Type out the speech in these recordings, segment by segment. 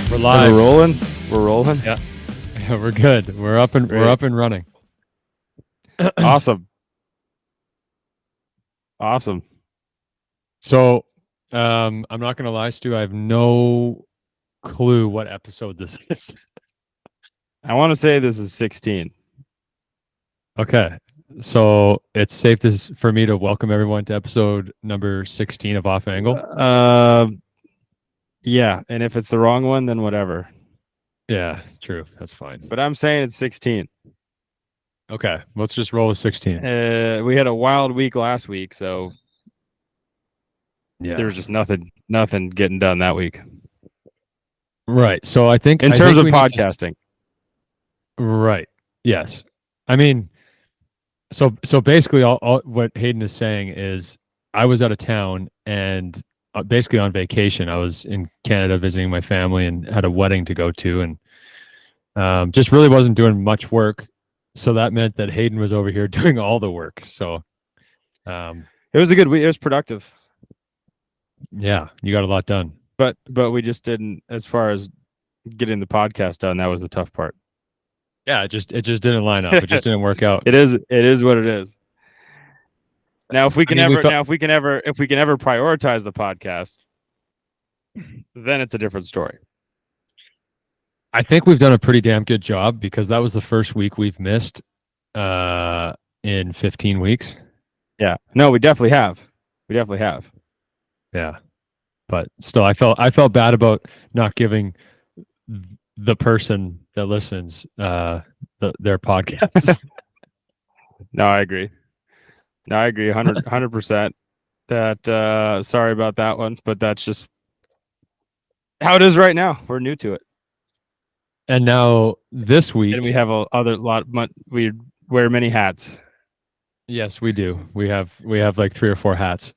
We're And live. we're rolling. We're rolling. Yeah, we're good. We're up and running. Awesome. Awesome. So, I'm not gonna lie, Stu. I have no clue what episode this is. I want to say this is 16. Okay, so it's safe for me to welcome everyone to episode number 16 of Off Angle. Yeah, and if it's the wrong one, then whatever. Yeah, true. That's fine. But I'm saying it's 16. Okay, let's just roll with 16. We had a wild week last week, so Yeah, there was just nothing getting done that week. Right. So I think In terms of we need to podcasting. Right. Yes. I mean, so basically, all what Hayden is saying is, I was out of town and basically on vacation. I was in Canada visiting my family and had a wedding to go to, and just really wasn't doing much work. So that meant that Hayden was over here doing all the work. So, It was a good week. It was productive, yeah, you got a lot done. but we just didn't. As far as getting the podcast done, that was the tough part. Yeah, it just didn't line up. It just didn't work out. It is what it is. Now, if we can I mean, if we can ever prioritize the podcast, then it's a different story. I think we've done a pretty damn good job, because that was the first week we've missed in 15 weeks. Yeah. No, we definitely have. Yeah. But still, I felt bad about not giving the person that listens their podcast. No, I agree. 100%. That sorry about that one, but that's just how it is right now. We're new to it. And now this week, and we have we wear many hats. Yes, we do. We have like 3 or 4 hats.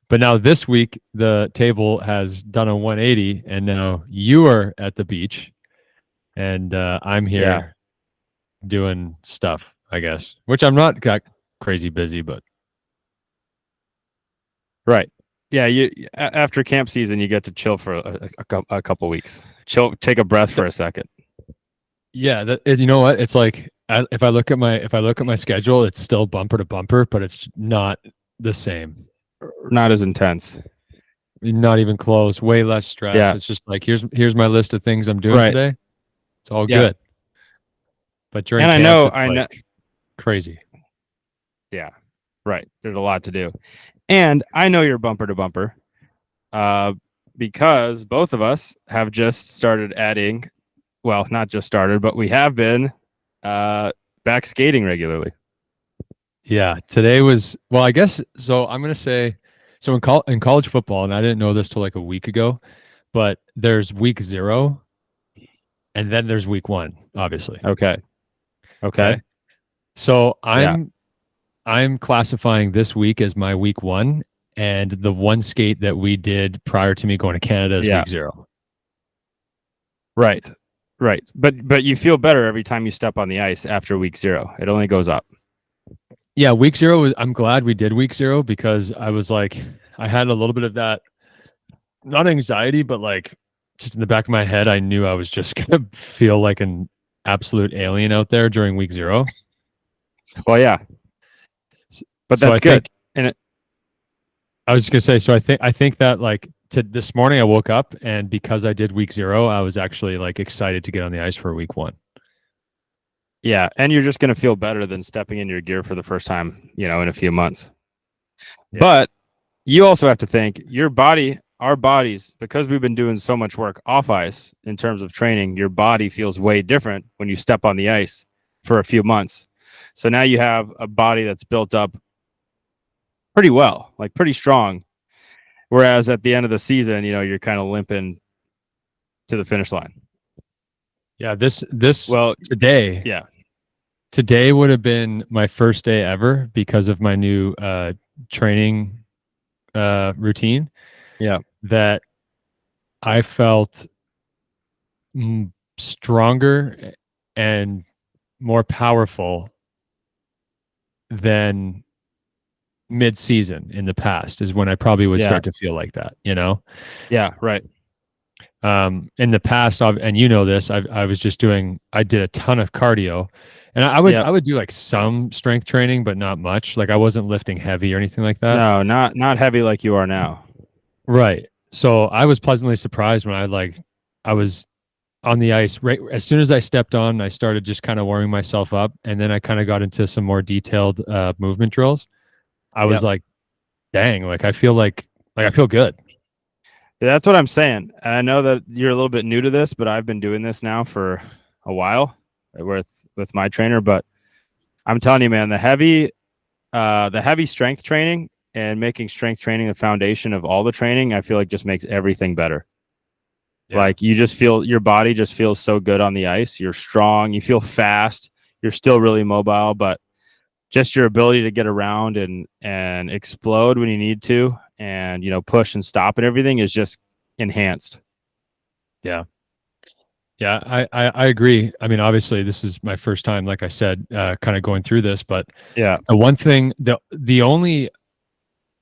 But now this week, the table has done a 180, and now you are at the beach, and I'm here doing stuff, I guess, which I'm not got crazy busy, but right. Yeah, you after camp season, you get to chill for a couple weeks. Chill, take a breath for a second. Yeah, you know what? It's like, if I look at my schedule, it's still bumper to bumper, but it's not the same. Not as intense. Not even close. Way less stress. Yeah. It's just like, here's my list of things I'm doing today. It's all good. But during camps, I know crazy. Yeah. Right. There's a lot to do. And I know you're bumper to bumper, because both of us have just started adding, well, not just started, but we have been back skating regularly. Yeah, today was, well, I guess, so I'm going to say, so in college football, and I didn't know this till like a week ago, but there's week 0 and then there's week 1, obviously. Okay. So I'm classifying this week as my week 1, and the one skate that we did prior to me going to Canada is week 0. Right. But you feel better every time you step on the ice after week 0. It only goes up. Yeah, week 0 I'm glad we did week 0, because I was like, I had a little bit of that, not anxiety, but like just in the back of my head, I knew I was just gonna feel like an absolute alien out there during week 0. Well, yeah. But that's good. I was just gonna say, so I think that, like, this morning I woke up, and because I did week 0, I was actually like excited to get on the ice for week 1. Yeah, and you're just gonna feel better than stepping in your gear for the first time, in a few months. Yeah. But you also have to think our bodies, because we've been doing so much work off ice in terms of training, your body feels way different when you step on the ice for a few months. So now you have a body that's built up pretty well, like pretty strong. Whereas at the end of the season, you're kind of limping to the finish line. Yeah, today would have been my first day ever because of my new training routine. Yeah, that I felt stronger and more powerful than mid-season in the past, is when I probably would start to feel like that, Yeah, right. In the past, and you know this, I did a ton of cardio, and Yeah. I would do like some strength training, but not much. Like I wasn't lifting heavy or anything like that. No, not heavy like you are now. Right. So I was pleasantly surprised when I was on the ice right as soon as I stepped on. I started just kind of warming myself up, and then I kind of got into some more detailed movement drills. I was Yep. like, dang, like I feel good. That's what I'm saying. And I know that you're a little bit new to this, but I've been doing this now for a while with my trainer. But I'm telling you, man, the heavy strength training and making strength training the foundation of all the training, I feel like just makes everything better. Yeah. Like you just feel your body just feels so good on the ice. You're strong, you feel fast, you're still really mobile, but just your ability to get around and explode when you need to, and push and stop and everything is just enhanced. Yeah. Yeah, I agree. I mean, obviously, this is my first time, like I said, kind of going through this. But Yeah. the one thing, the only,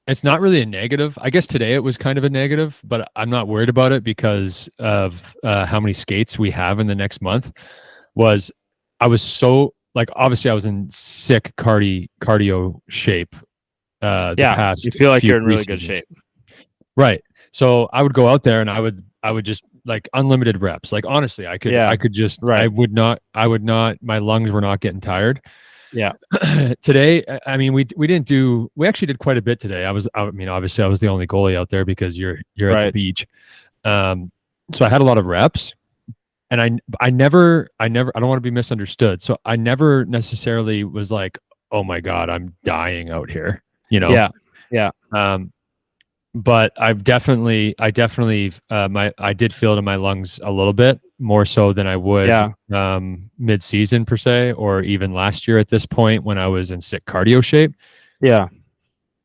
it's not really a negative. I guess today it was kind of a negative, but I'm not worried about it because of how many skates we have in the next month. Was I was so like obviously I was in sick cardio shape. The Yeah, past you feel like few you're in really good preseasons. shape. Right. So I would go out there and I would just like unlimited reps. Like honestly, Yeah, I could just right. I would not my lungs were not getting tired. Yeah. Today, I mean we actually did quite a bit today. I mean obviously I was the only goalie out there because you're at Right. the beach. So I had a lot of reps, and I don't want to be misunderstood. So I never necessarily was like, "Oh my God, I'm dying out here," you know? Yeah. Yeah. But I definitely I did feel it in my lungs a little bit more so than I would Yeah. mid-season per se, or even last year at this point when I was in sick cardio shape. Yeah.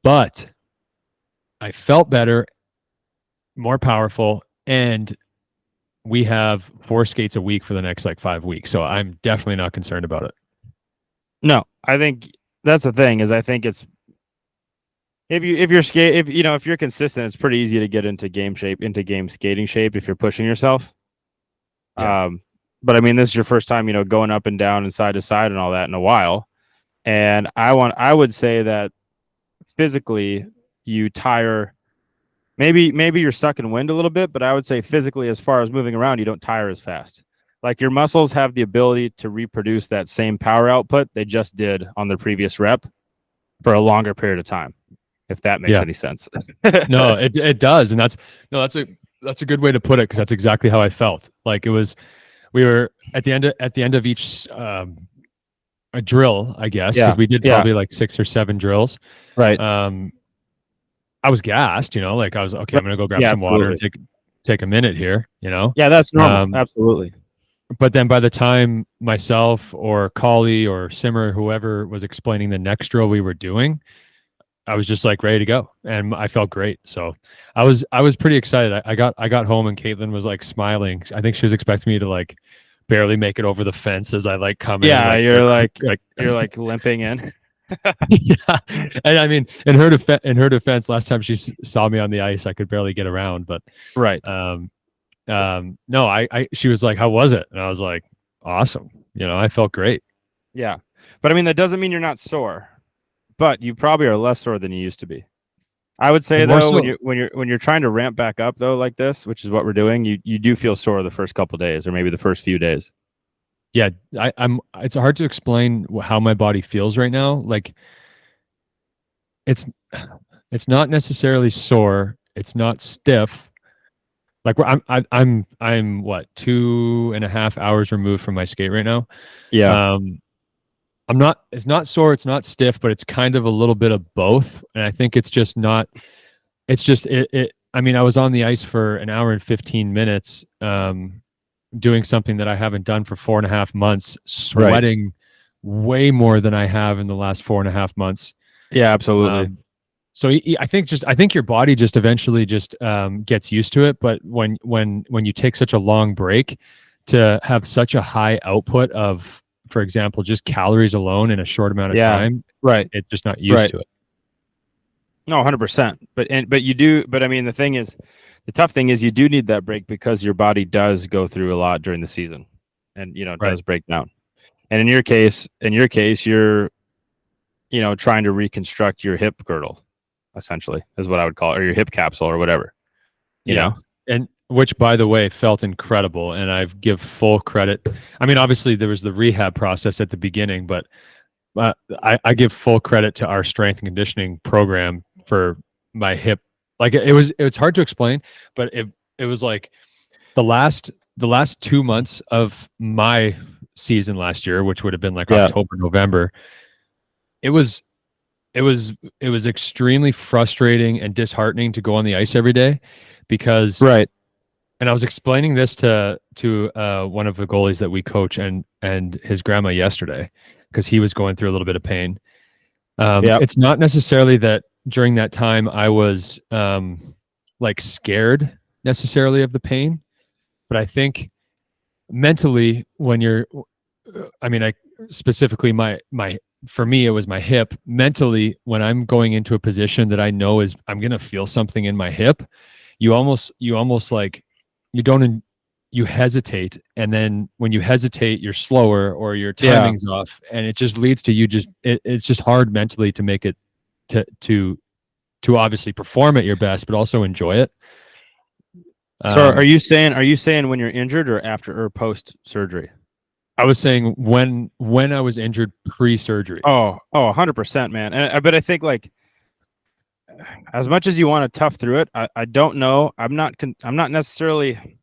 But I felt better, more powerful, and we have 4 skates a week for the next like 5 weeks. So I'm definitely not concerned about it. No, I think that's the thing is I think it's if you're consistent, it's pretty easy to get into game skating shape if you're pushing yourself. Yeah. But I mean, this is your first time, going up and down and side to side and all that in a while. And I would say that physically you tire. Maybe you're sucking wind a little bit, but I would say physically, as far as moving around, you don't tire as fast. Like your muscles have the ability to reproduce that same power output they just did on the previous rep for a longer period of time, if that makes any sense. No, it does, and that's a good way to put it because that's exactly how I felt. Like we were at the end of each a drill, I guess, because we did probably like 6 or 7 drills. Right. I was gassed, like I was okay. I'm gonna go grab some water and take a minute here, Yeah, that's normal. Absolutely. But then by the time myself or Collie or Simmer, whoever was explaining the next drill we were doing, I was just like ready to go, and I felt great. So I was pretty excited. I got home and Caitlin was like smiling. I think she was expecting me to like barely make it over the fence as I like come in. Yeah, you're like limping in. Yeah, and I mean, in her defense, last time she saw me on the ice, I could barely get around. But right. No, she was like, "How was it?" And I was like, "Awesome." I felt great. Yeah, but I mean, that doesn't mean you're not sore, but you probably are less sore than you used to be. I would say though, when you're trying to ramp back up though, like this, which is what we're doing, you do feel sore the first couple days or maybe the first few days. Yeah, it's hard to explain how my body feels right now. Like it's not necessarily sore. It's not stiff. Like I'm what 2.5 hours removed from my skate right now. Yeah. It's not sore, it's not stiff, but it's kind of a little bit of both. And I think it's just not, it's just, I mean, I was on the ice for an hour and 15 minutes, doing something that I haven't done for 4.5 months, sweating way more than I have in the last 4.5 months. Yeah, absolutely. So I think your body just eventually just gets used to it. But when you take such a long break, to have such a high output of, for example, just calories alone in a short amount of time, right? It's just not used to it. No, 100%. But I mean, the thing is, The tough thing is you do need that break because your body does go through a lot during the season, and it Right. does break down. And in your case, you're trying to reconstruct your hip girdle, essentially, is what I would call it, or your hip capsule or whatever. You Yeah. know? And which, by the way, felt incredible. And I give full credit. I mean, obviously, there was the rehab process at the beginning, but I give full credit to our strength and conditioning program for my hip. Like it's hard to explain, but it was like the last 2 months of my season last year, which would have been like Yeah. October, November. It was it was it was extremely frustrating and disheartening to go on the ice every day because Right. and I was explaining this to one of the goalies that we coach and his grandma yesterday because he was going through a little bit of pain. Yeah. It's not necessarily that during that time I was like scared necessarily of the pain, but I think mentally when you're, I mean, I specifically my for me it was my hip. Mentally, when I'm going into a position that I know is I'm gonna feel something in my hip, you almost like you don't you hesitate, and then when you hesitate you're slower or your Yeah. timing's off, and it just leads to it's just hard mentally to make it to obviously perform at your best but also enjoy it. So um, are you saying when you're injured or after or post surgery? I was saying when I was injured pre-surgery. Oh, 100%, man. But I think like as much as you want to tough through it, I don't know. I'm not necessarily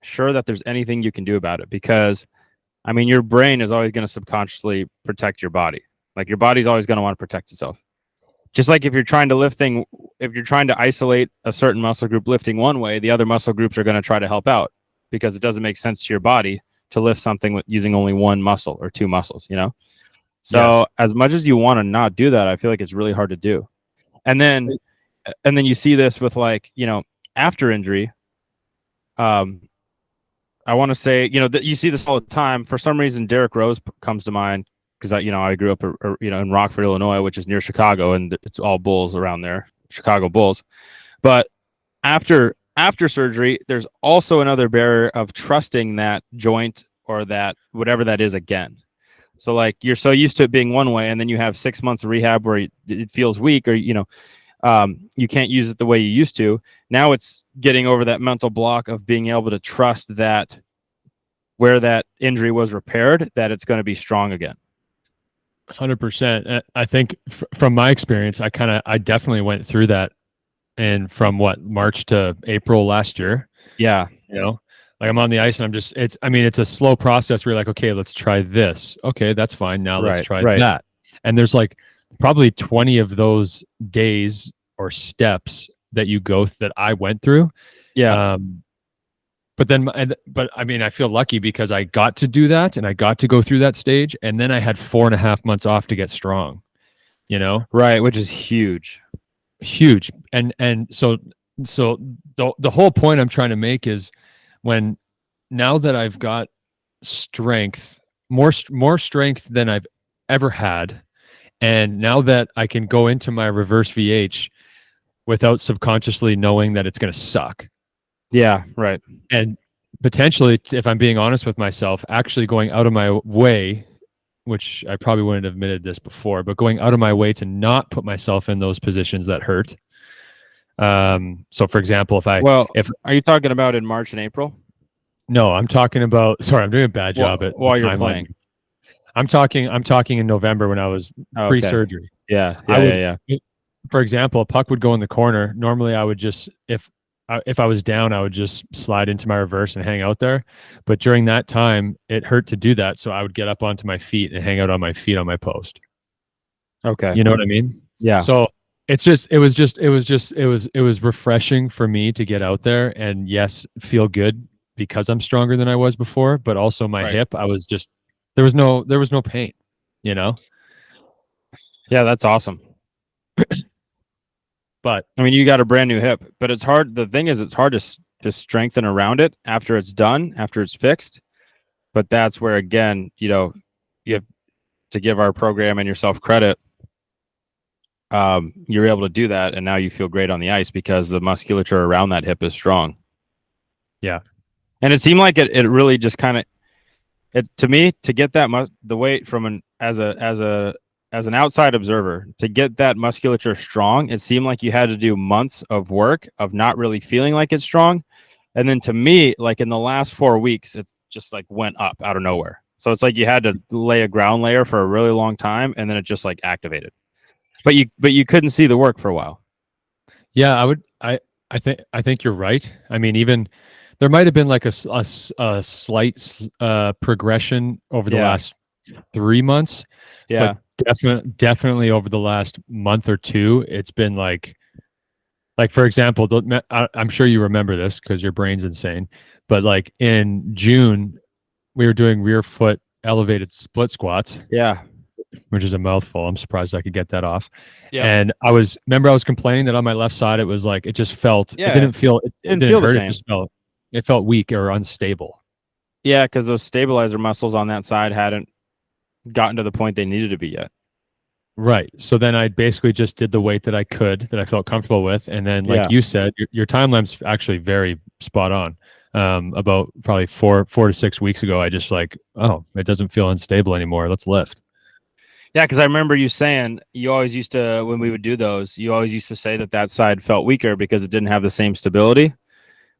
sure that there's anything you can do about it because I mean your brain is always going to subconsciously protect your body. Like your body's always going to want to protect itself. Just like if you're trying to if you're trying to isolate a certain muscle group lifting one way, the other muscle groups are going to try to help out because it doesn't make sense to your body to lift something using only one muscle or two muscles, So Yes. as much as you want to not do that, I feel like it's really hard to do. And then you see this with like, after injury. I want to say, that you see this all the time. For some reason, Derrick Rose comes to mind because I grew up, in Rockford, Illinois, which is near Chicago, and it's all Bulls around there, Chicago Bulls. But after surgery, there's also another barrier of trusting that joint or that whatever that is again. So like you're so used to it being one way, and then you have 6 months of rehab where it feels weak, or you can't use it the way you used to. Now it's getting over that mental block of being able to trust that where that injury was repaired, that it's going to be strong again. 100%. I think from my experience, I definitely went through that, and from March to April last year. Yeah. Like I'm on the ice and it's a slow process where you're like, okay, let's try this. Okay, that's fine. Now let's try that. And there's like probably 20 of those days or steps that you go that I went through. Yeah. But I mean, I feel lucky because I got to do that and I got to go through that stage, and then I had 4.5 months off to get strong. Right, which is huge. And so the whole point I'm trying to make is now that I've got strength, more strength than I've ever had, and now that I can go into my reverse VH without subconsciously knowing that it's going to suck. Yeah, right. And potentially, if I'm being honest with myself, actually going out of my way, which I probably wouldn't have admitted this before, but going out of my way to not put myself in those positions that hurt. So for example, if are you talking about in March and April? No, I'm talking about, sorry, I'm doing a bad job at while you're playing. I'm talking in November when I was pre-surgery. Yeah. For example, a puck would go in the corner. Normally I would just, if I was down, I would just slide into my reverse and hang out there. But during that time, it hurt to do that. So I would get up onto my feet and hang out on my feet on my post. Okay. You know what I mean? Yeah. So it was refreshing for me to get out there and yes, feel good because I'm stronger than I was before, but also my hip, there was no pain, Yeah, that's awesome. But I mean, you got a brand new hip, but it's hard. The thing is, it's hard to strengthen around it after it's done, after it's fixed. But that's where, again, you have to give our program and yourself credit. you're able to do that, and now you feel great on the ice because the musculature around that hip is strong. Yeah. And it seemed like it really just kind of to me, to get that the weight from as an outside observer, to get that musculature strong, it seemed like you had to do months of work of not really feeling like it's strong. And then to me, like in the last 4 weeks, it's just like went up out of nowhere. So it's like you had to lay a ground layer for a really long time, and then it just like activated. But you couldn't see the work for a while. Yeah, I think you're right. I mean, even there might have been like a slight progression over the Yeah. last 3 months, Yeah. but definitely over the last month or two, it's been like for example, I'm sure you remember this because your brain's insane, but like in June, we were doing rear foot elevated split squats, Yeah. which is a mouthful. I'm surprised I could get that off. Yeah. And I was complaining that on my left side, it was like, it just felt, Yeah. it didn't feel, it Didn't didn't feel the hurt. same. It felt weak or unstable. Yeah, because those stabilizer muscles on that side hadn't gotten to the point they needed to be yet. Right. So then I basically just did the weight that I could, that I felt comfortable with. And then, like you said, your time lapse actually very spot on. About probably 4 to 6 weeks ago, I just like, oh, it doesn't feel unstable anymore. Let's lift. Yeah, because I remember you saying you always used to, when we would do those, you always used to say that side felt weaker because it didn't have the same stability.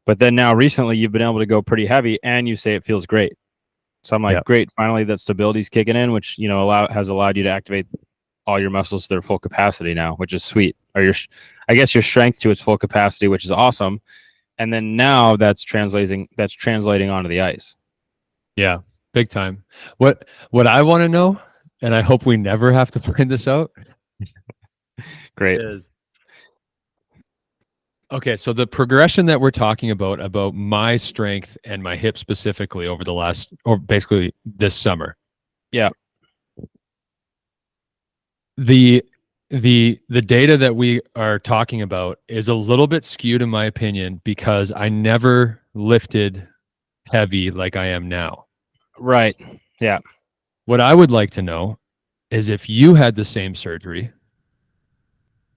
But then now recently you've been able to go pretty heavy, and you say it feels great. So I'm like, great, finally that stability's kicking in, which has allowed you to activate all your muscles to their full capacity now, which is sweet. Or I guess your strength to its full capacity, which is awesome. And then now that's translating onto the ice. Yeah, big time. What I want to know, and I hope we never have to find this out. Great. Okay, so the progression that we're talking about my strength and my hip specifically over the last, or basically this summer. Yeah. The data that we are talking about is a little bit skewed in my opinion because I never lifted heavy like I am now. Right. Yeah. What I would like to know is if you had the same surgery,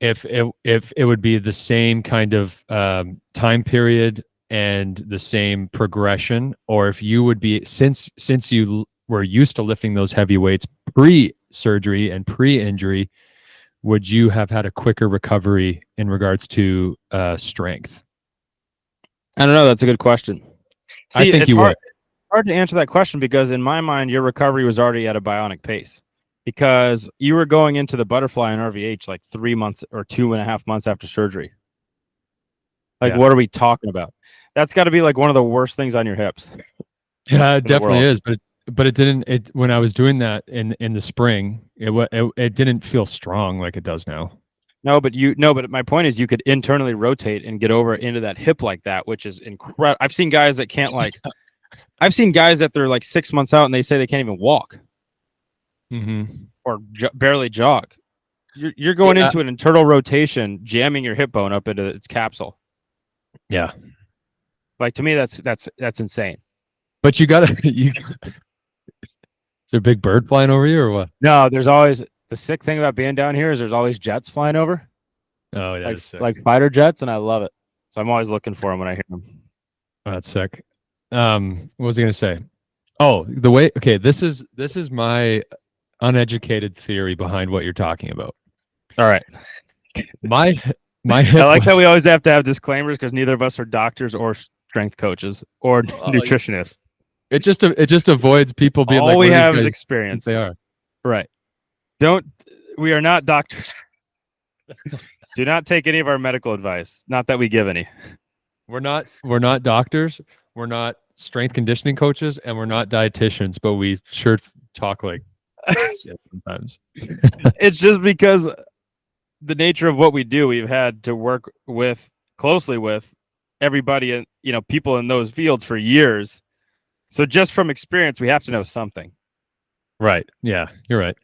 if it would be the same kind of time period and the same progression, or if you would be, since you were used to lifting those heavy weights pre-surgery and pre-injury, would you have had a quicker recovery in regards to strength? I don't know. That's a good question. See, I think you would. Hard to answer that question because in my mind, your recovery was already at a bionic pace because you were going into the butterfly and RVH like 3 months or 2.5 months after surgery. Like, what are we talking about? That's got to be like one of the worst things on your hips. Yeah, it definitely is. But it didn't. When I was doing that in the spring, it didn't feel strong like it does now. But my point is you could internally rotate and get over into that hip like that, which is incredible. I've seen guys that can't I've seen guys that they're like 6 months out and they say they can't even walk or barely jog. You're going into an internal rotation, jamming your hip bone up into its capsule. Yeah. Like, to me, that's insane. But you gotta, is there a big bird flying over you or what? No, there's always, the sick thing about being down here is there's always jets flying over. Oh, that is sick. Like fighter jets, and I love it. So I'm always looking for them when I hear them. Oh, that's sick. What was I gonna say? Oh, the way. Okay, this is my uneducated theory behind what you're talking about. All right. My I like how we always have to have disclaimers because neither of us are doctors or strength coaches or nutritionists. It just avoids people being all we have is experience. They are right. We are not doctors. Do not take any of our medical advice. Not that we give any. We're not doctors. We're not strength conditioning coaches, and we're not dietitians. But we sure talk like shit sometimes. It's just because the nature of what we do, we've had to work closely with everybody and people in those fields for years. So just from experience, we have to know something. Right. Yeah, you're right.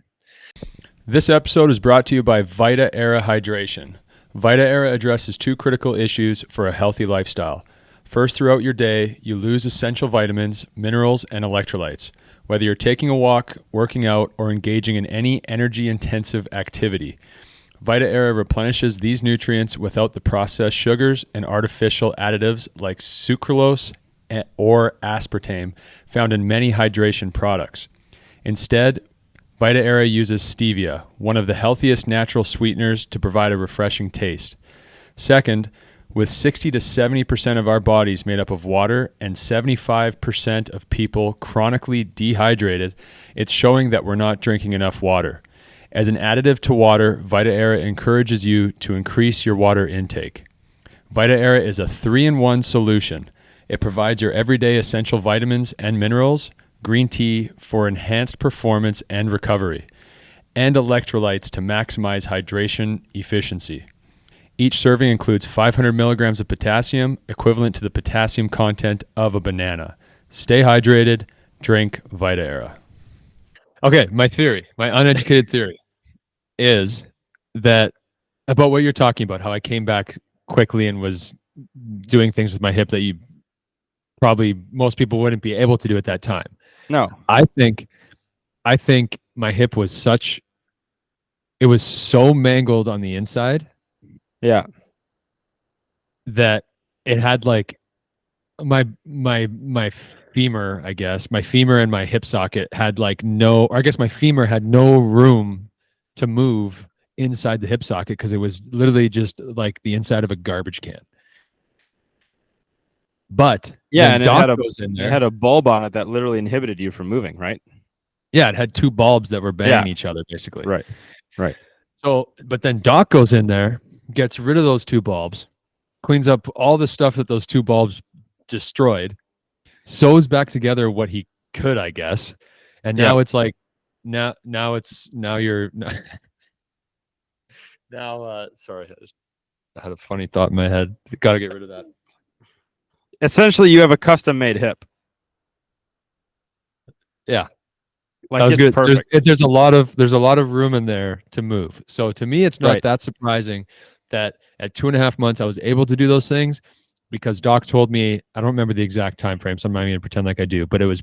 This episode is brought to you by Vita Era Hydration. Vita Era addresses two critical issues for a healthy lifestyle. First, throughout your day, you lose essential vitamins, minerals, and electrolytes. Whether you're taking a walk, working out, or engaging in any energy-intensive activity, VitaAera replenishes these nutrients without the processed sugars and artificial additives like sucralose or aspartame found in many hydration products. Instead, VitaAera uses stevia, one of the healthiest natural sweeteners, to provide a refreshing taste. Second, with 60 to 70% of our bodies made up of water and 75% of people chronically dehydrated, it's showing that we're not drinking enough water. As an additive to water, VitaAera encourages you to increase your water intake. VitaAera is a 3-in-1 solution. It provides your everyday essential vitamins and minerals, green tea for enhanced performance and recovery, and electrolytes to maximize hydration efficiency. Each serving includes 500 milligrams of potassium, equivalent to the potassium content of a banana. Stay hydrated. Drink VitaAera. Okay, my uneducated theory is that about what you're talking about, how I came back quickly and was doing things with my hip that probably most people wouldn't be able to do at that time. No. I think my hip was it was so mangled on the inside. Yeah. That it had like my femur, I guess, my femur and my hip socket had like my femur had no room to move inside the hip socket because it was literally just like the inside of a garbage can. But yeah, and it had a bulb on it that literally inhibited you from moving, right? Yeah, it had two bulbs that were banging each other, basically. Right. So, but then Doc goes in there, gets rid of those two bulbs, cleans up all the stuff that those two bulbs destroyed, sews back together what he could, I guess. And now it's like, now you're sorry, I had a funny thought in my head. Got to get rid of that. Essentially, you have a custom-made hip. Yeah. Like, it's good. Perfect. There's a lot of room in there to move. So to me, it's not that surprising that at 2.5 months I was able to do those things, because Doc told me, I don't remember the exact time frame, so I'm not even gonna pretend like I do, but it was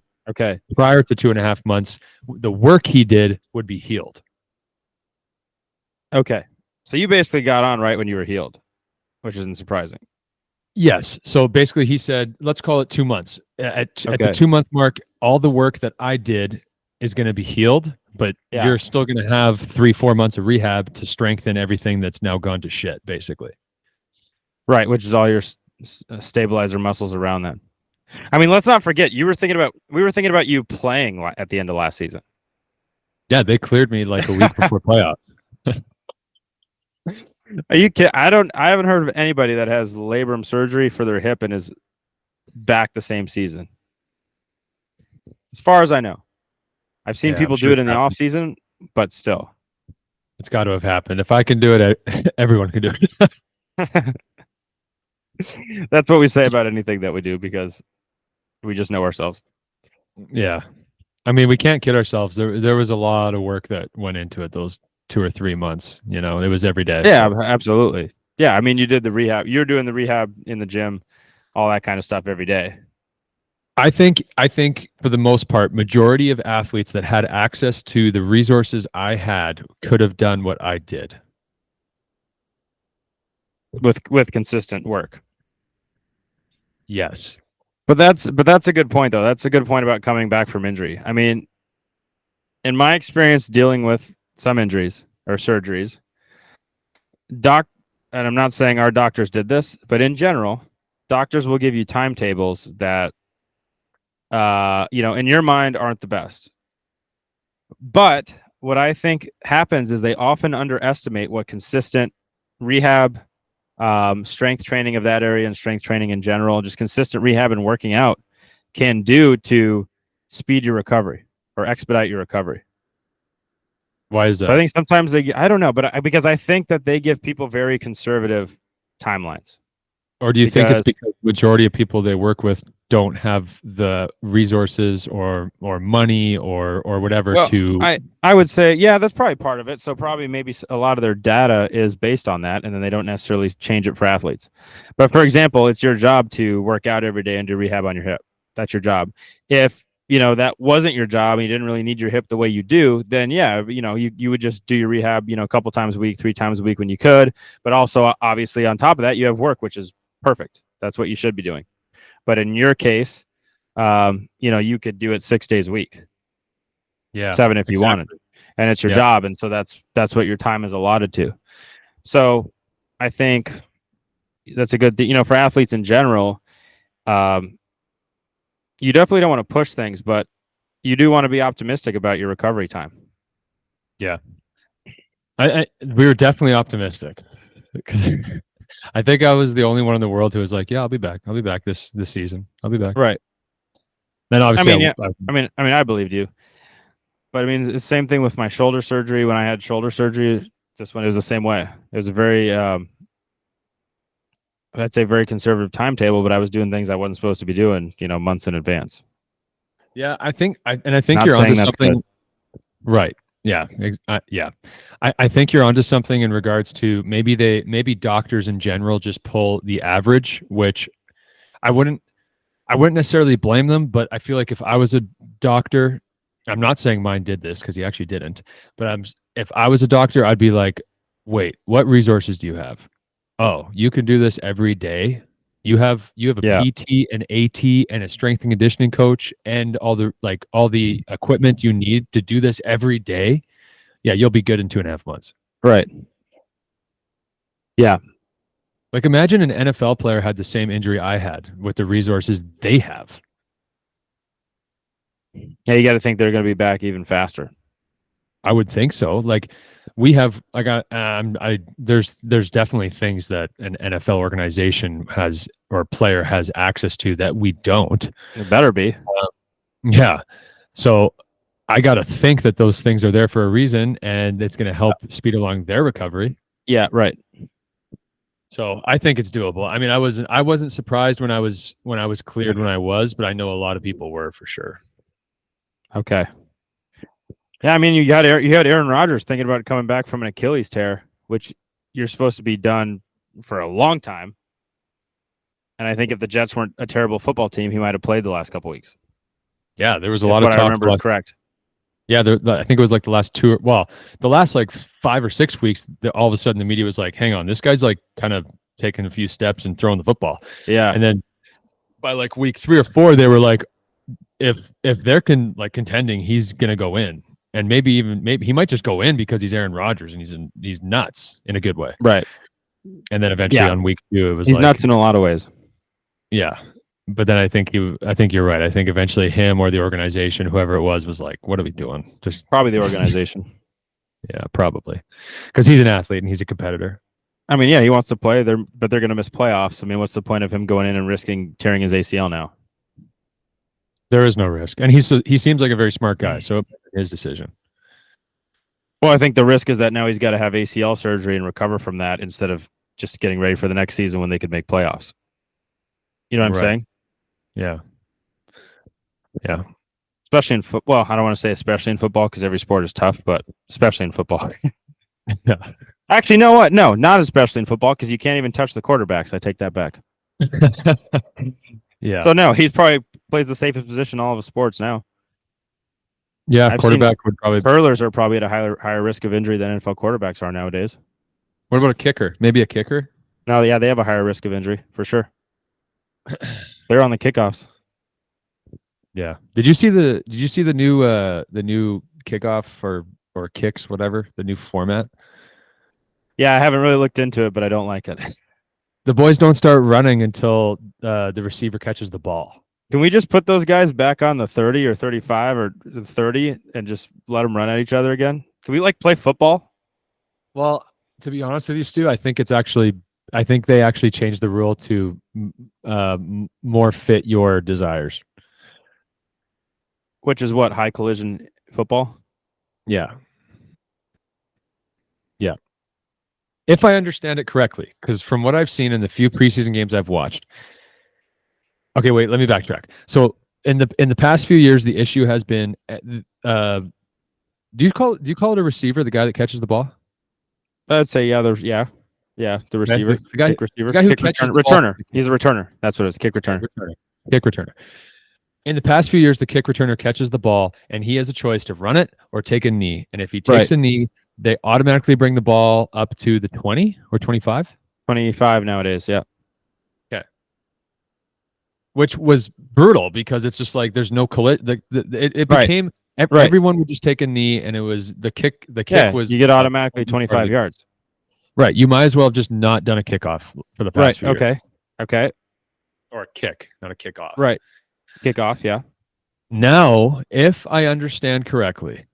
prior to 2.5 months, the work he did would be healed. Okay. So you basically got on right when you were healed, which isn't surprising. Yes. So basically he said, let's call it 2 months. At the 2-month mark, all the work that I did is going to be healed, but you're still going to have 3-4 months of rehab to strengthen everything that's now gone to shit, basically. Right. Which is all your stabilizer muscles around that. I mean, let's not forget, we were thinking about you playing at the end of last season. Yeah. They cleared me like a week before playoff. Are you kidding? I haven't heard of anybody that has labrum surgery for their hip and is back the same season. As far as I know. I've seen people do it in the off season, but still. It's got to have happened. If I can do it, everyone can do it. That's what we say about anything that we do, because we just know ourselves. Yeah. I mean, we can't kid ourselves. There was a lot of work that went into it those 2 or 3 months. You know, it was every day. Yeah, absolutely. Yeah, I mean, you did the rehab. You're doing the rehab in the gym, all that kind of stuff every day. I think for the most part, majority of athletes that had access to the resources I had could have done what I did. With consistent work. Yes. But that's a good point, though. That's a good point about coming back from injury. I mean, in my experience dealing with some injuries or surgeries, and I'm not saying our doctors did this, but in general, doctors will give you timetables that in your mind aren't the best. But what I think happens is they often underestimate what consistent rehab, strength training of that area and strength training in general, just consistent rehab and working out can do to speed your recovery or expedite your recovery. Why is that? So I think sometimes I don't know, but because I think that they give people very conservative timelines. Or do you think it's because the majority of people they work with don't have the resources or money or whatever to... I would say, yeah, that's probably part of it. So probably maybe a lot of their data is based on that, and then they don't necessarily change it for athletes. But for example, it's your job to work out every day and do rehab on your hip. That's your job. If that wasn't your job and you didn't really need your hip the way you do, then yeah, you would just do your rehab, a couple times a week, 3 times a week when you could. But also, obviously, on top of that, you have work, which is perfect. That's what you should be doing. But in your case, you could do it 6 days a week, Yeah, 7 if you exactly. wanted, and it's your Yeah. job, and so that's what your time is allotted to. So I think that's a good thing, for athletes in general. You definitely don't want to push things, but you do want to be optimistic about your recovery time. Yeah. We were definitely optimistic because I think I was the only one in the world who was like, "Yeah, I'll be back. I'll be back this season. I'll be back." Right. Then obviously, I believed you, but I mean, the same thing with my shoulder surgery. When I had shoulder surgery, just when it was the same way. It was a very, I'd say, very conservative timetable, but I was doing things I wasn't supposed to be doing, months in advance. yeah, I think you're Not onto saying that's something, good. right? Yeah, yeah. I think you're onto something in regards to maybe doctors in general just pull the average, which I wouldn't necessarily blame them, but I feel like if I was a doctor, I'm not saying mine did this because he actually didn't, but if I was a doctor, I'd be like, wait, what resources do you have? Oh, you can do this every day. You have a Yeah. PT, an AT, and a strength and conditioning coach, and all the equipment you need to do this every day. Yeah, you'll be good in 2.5 months. Right. Yeah. Like imagine an NFL player had the same injury I had with the resources they have. Yeah, you got to think they're going to be back even faster. I would think so. Like we have, like there's definitely things that an NFL organization has or player has access to that we don't. It better be. Yeah. So I got to think that those things are there for a reason, and it's going to help speed along their recovery. Yeah. Right. So I think it's doable. I mean, I wasn't surprised when I was cleared when I was, but I know a lot of people were for sure. Okay. Yeah, I mean, you had Aaron Rodgers thinking about coming back from an Achilles tear, which you're supposed to be done for a long time. And I think if the Jets weren't a terrible football team, he might have played the last couple weeks. Yeah, there was a lot of talk. I remember correct. Yeah, I think it was like the last like 5 or 6 weeks, all of a sudden the media was like, hang on, this guy's like kind of taking a few steps and throwing the football. Yeah. And then by like week 3 or 4, they were like, if they're contending, he's gonna go in. And maybe he might just go in because he's Aaron Rodgers and he's nuts in a good way. Right. And then eventually on week 2, it was he's nuts in a lot of ways. Yeah. But then I think you're right. I think eventually him or the organization, whoever it was like, what are we doing? Just probably the organization. Yeah, probably. Because he's an athlete and he's a competitor. I mean, yeah, he wants to play but they're going to miss playoffs. I mean, what's the point of him going in and risking tearing his ACL now? There is no risk. And he seems like a very smart guy. So his decision. Well, I think the risk is that now he's got to have ACL surgery and recover from that instead of just getting ready for the next season when they could make playoffs. You know what I'm saying? Yeah. Yeah. Especially in football. Well, I don't want to say especially in football because every sport is tough, but especially in football. Yeah. Actually, you know what? No, not especially in football because you can't even touch the quarterbacks. I take that back. Yeah. So no, he's probably plays the safest position in all of the sports now. Yeah, quarterback would probably. Curlers are probably at a higher risk of injury than NFL quarterbacks are nowadays. What about a kicker? Maybe a kicker? No, yeah, they have a higher risk of injury for sure. They're on the kickoffs. Yeah. Did you see the new kickoff or kicks, whatever, the new format? Yeah, I haven't really looked into it, but I don't like it. The boys don't start running until the receiver catches the ball. Can we just put those guys back on the 30 or 35 or 30 and just let them run at each other again? Can we play football? Well, to be honest with you, Stu, I think they actually changed the rule to more fit your desires. Which is what, high collision football? Yeah. Yeah. If I understand it correctly, because from what I've seen in the few preseason games I've watched. Okay, wait, let me backtrack. So in the past few years, the issue has been do you call it a receiver, the guy that catches the ball? I'd say the receiver. The guy receiver. The guy who catches returner. He's a returner. That's what it is. Kick returner. Kick returner. In the past few years, the kick returner catches the ball and he has a choice to run it or take a knee. And if he takes a knee, they automatically bring the ball up to the 20 or 25. 25 nowadays. Yeah. Which was brutal because it's just like there's no it Right. became Right. everyone would just take a knee and it was the kick Yeah, was you get automatically 25 yards. right. You might as well have just not done a kickoff for the past few years. Okay. Okay. Or a kick, not a kickoff. Right. Kickoff. Yeah. Now, if I understand correctly,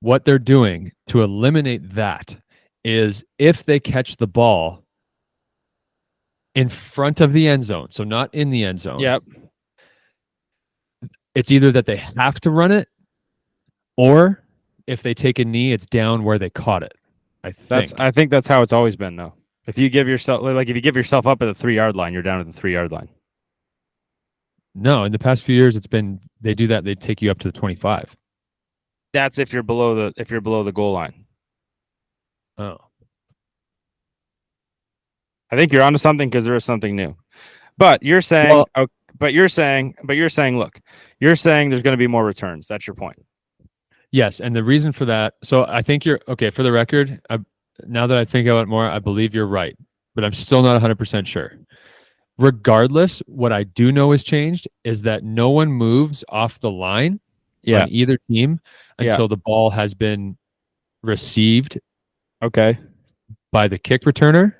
what they're doing to eliminate that is if they catch the ball in front of the end zone, so not in the end zone. Yep. It's either that they have to run it, or if they take a knee, it's down where they caught it. I think that's how it's always been, though. If you give yourself up at the 3-yard line, you're down at the 3-yard line. No, in the past few years, it's been they do that. They take you up to the 25. That's if you're below the goal line. Oh, I think you're onto something because there is something new. But you're saying, well, look, you're saying there's going to be more returns. That's your point. yes, and the reason for that. So I think you're okay. For the record, now that I think about it more, I believe you're right, but I'm still not 100% sure. Regardless, what I do know has changed is that no one moves off the line on either team until the ball has been received. Okay. By the kick returner.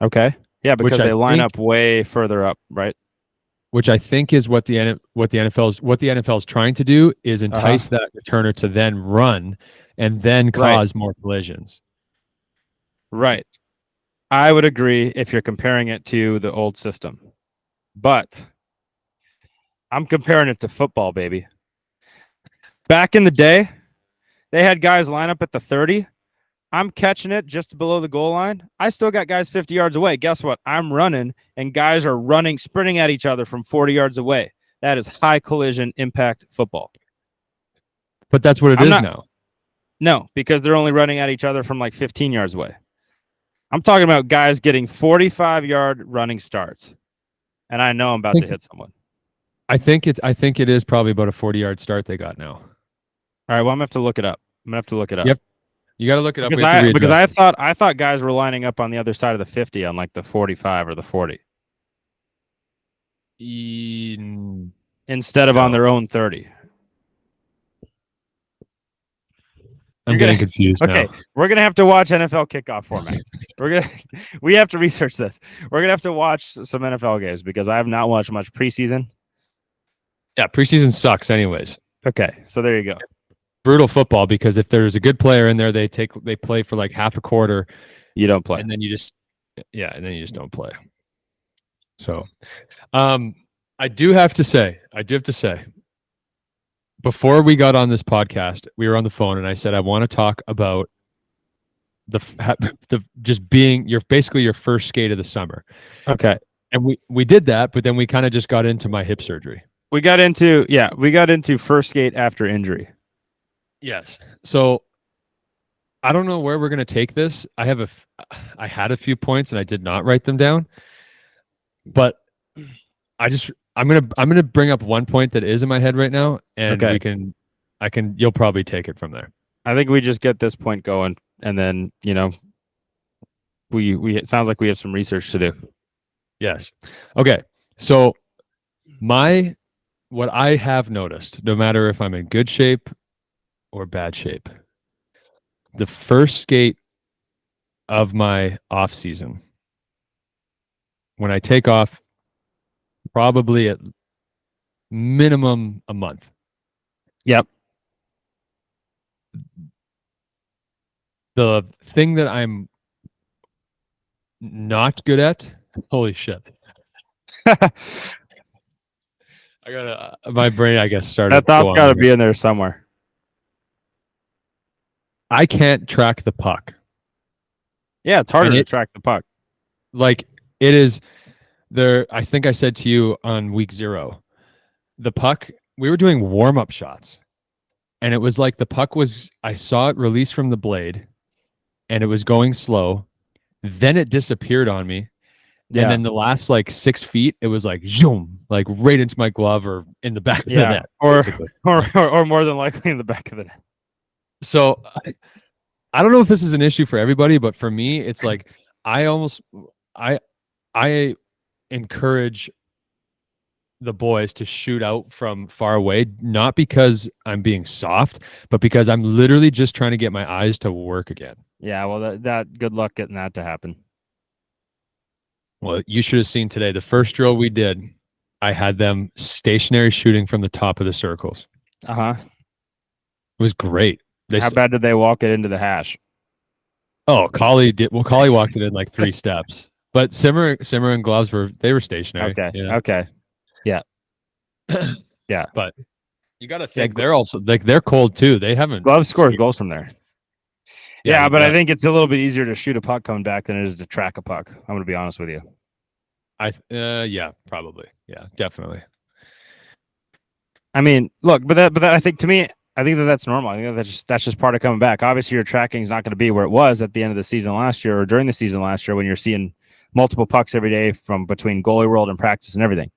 Okay. Yeah, because they line up way further up, right? Which I think is what the NFL is trying to do is entice that returner to then run and then cause more collisions. Right. I would agree if you're comparing it to the old system. But I'm comparing it to football, baby. Back in the day, they had guys line up at the 30. I'm catching it just below the goal line. I still got guys 50 yards away. Guess what? I'm running, and guys are sprinting at each other from 40 yards away. That is high collision impact football. But that's what it is now. No, because they're only running at each other from like 15 yards away. I'm talking about guys getting 45-yard running starts. And I know I'm about to hit someone. I think it is probably about a 40-yard start they got now. All right, well, I'm going to have to look it up. Yep. You got to look it up because I thought guys were lining up on the other side of the 50 on like the 45 or the 40. Instead of on their own 30. I'm getting confused now. Okay, we're going to have to watch NFL kickoff formats. We have to research this. We're going to have to watch some NFL games because I have not watched much preseason. Yeah, preseason sucks anyways. Okay, so there you go. Brutal football because if there's a good player in there, they play for like half a quarter. You don't play. And then you just don't play. So I do have to say, before we got on this podcast, we were on the phone and I said, I want to talk about the just being basically your first skate of the summer. Okay. And we did that, but then we kind of just got into my hip surgery. We got into first skate after injury. Yes. So I don't know where we're going to take this. I had a few points and I did not write them down, but I'm going to bring up one point that is in my head right now and you'll probably take it from there. I think we just get this point going and then, it sounds like we have some research to do. Yes. Okay. So what I have noticed, no matter if I'm in good shape or bad shape, the first skate of my off season, when I take off, probably at minimum a month. Yep. The thing that I'm not good at, holy shit. My brain, I guess, started. That thought's got to be in there somewhere. I can't track the puck. Yeah, it's harder to track the puck. Like it is there. I think I said to you on week 0, the puck, we were doing warm-up shots and it was like the puck I saw it release from the blade and it was going slow. Then it disappeared on me. And then the last like 6 feet, it was like zoom, like right into my glove or in the back of the net, or, basically. or more than likely in the back of the net. So I don't know if this is an issue for everybody, but for me, it's like I encourage the boys to shoot out from far away, not because I'm being soft, but because I'm literally just trying to get my eyes to work again. Yeah, well, that good luck getting that to happen. Well, you should have seen today. The first drill we did, I had them stationary shooting from the top of the circles. Uh-huh. It was great. How bad did they walk it into the hash? Oh, Collie did. Well, Collie walked it in like 3 steps, but Simmer and Gloves were stationary. Okay. Yeah. Okay. Yeah. Yeah. But you got to think they're also like they're cold too. They haven't. Gloves scores goals from there. Yeah, but I think it's a little bit easier to shoot a puck coming back than it is to track a puck. I'm going to be honest with you. Yeah, probably. Yeah, definitely. I mean, look, but that I think to me, I think that's normal. I think that's just part of coming back. Obviously, your tracking is not going to be where it was at the end of the season last year or during the season last year when you're seeing multiple pucks every day from between goalie world and practice and everything.